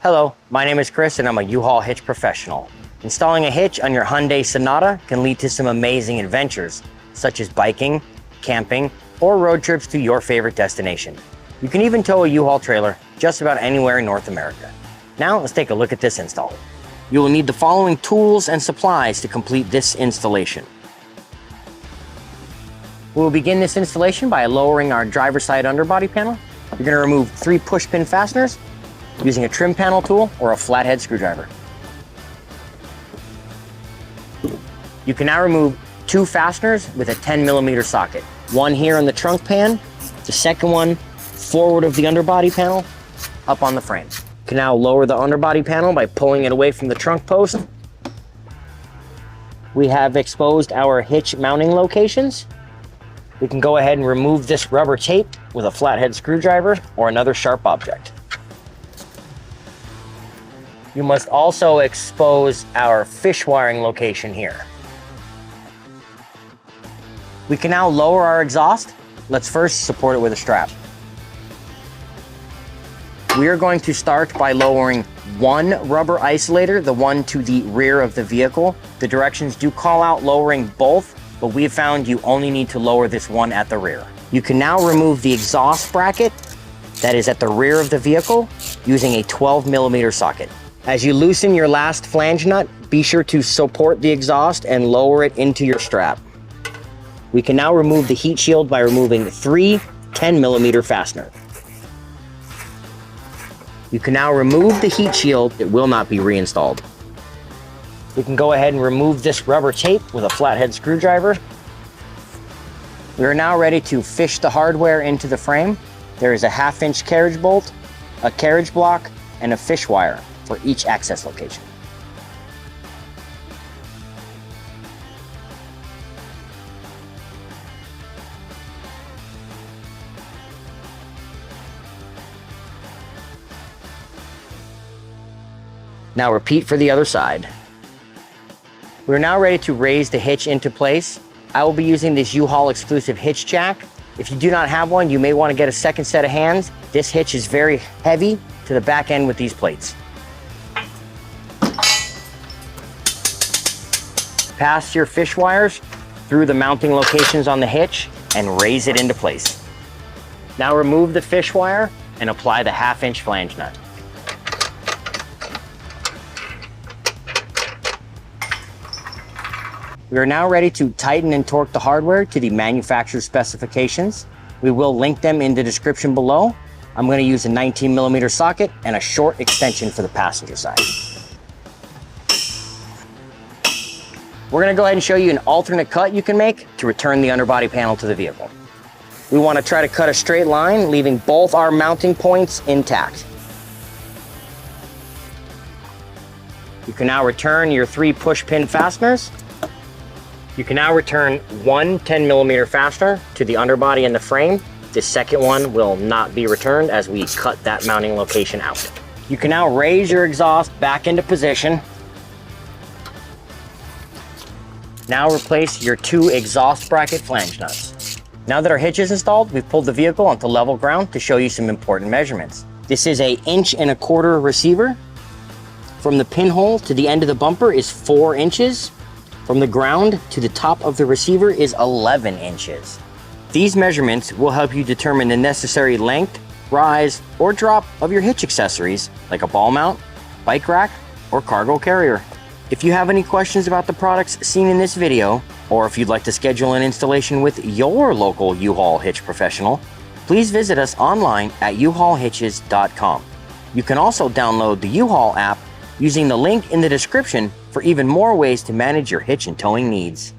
Hello, my name is Chris and I'm a U-Haul hitch professional. Installing a hitch on your Hyundai Sonata can lead to some amazing adventures, such as biking, camping, or road trips to your favorite destination. You can even tow a U-Haul trailer just about anywhere in North America. Now let's take a look at this install. You will need the following tools and supplies to complete this installation. We will begin this installation by lowering our driver's side underbody panel. You're going to remove 3 push-pin fasteners using a trim panel tool or a flathead screwdriver. You can now remove 2 fasteners with a 10mm socket. One here on the trunk pan, the second one forward of the underbody panel, up on the frame. You can now lower the underbody panel by pulling it away from the trunk post. We have exposed our hitch mounting locations. We can go ahead and remove this rubber tape with a flathead screwdriver or another sharp object. You must also expose our fish wiring location here. We can now lower our exhaust. Let's first support it with a strap. We are going to start by lowering one rubber isolator, the one to the rear of the vehicle. The directions do call out lowering both, but we have found you only need to lower this one at the rear. You can now remove the exhaust bracket that is at the rear of the vehicle using a 12mm socket. As you loosen your last flange nut, be sure to support the exhaust and lower it into your strap. We can now remove the heat shield by removing 3 10mm fasteners. You can now remove the heat shield. It will not be reinstalled. We can go ahead and remove this rubber tape with a flathead screwdriver. We are now ready to fish the hardware into the frame. There is a 1/2-inch carriage bolt, a carriage block, and a fish wire for each access location. Now repeat for the other side. We're now ready to raise the hitch into place. I will be using this U-Haul exclusive hitch jack. If you do not have one, you may want to get a second set of hands. This hitch is very heavy to the back end with these plates. Pass your fish wires through the mounting locations on the hitch and raise it into place. Now remove the fish wire and apply the 1/2-inch flange nut. We are now ready to tighten and torque the hardware to the manufacturer's specifications. We will link them in the description below. I'm going to use a 19mm socket and a short extension for the passenger side. We're going to go ahead and show you an alternate cut you can make to return the underbody panel to the vehicle. We want to try to cut a straight line, leaving both our mounting points intact. You can now return your 3 push-pin fasteners. You can now return 1 10mm fastener to the underbody and the frame. The second one will not be returned as we cut that mounting location out. You can now raise your exhaust back into position. Now replace your 2 exhaust bracket flange nuts. Now that our hitch is installed, we've pulled the vehicle onto level ground to show you some important measurements. This is a 1.25" receiver. From the pinhole to the end of the bumper is 4 inches. From the ground to the top of the receiver is 11 inches. These measurements will help you determine the necessary length, rise, or drop of your hitch accessories like a ball mount, bike rack, or cargo carrier. If you have any questions about the products seen in this video, or if you'd like to schedule an installation with your local U-Haul hitch professional, please visit us online at uhaulhitches.com. You can also download the U-Haul app using the link in the description for even more ways to manage your hitch and towing needs.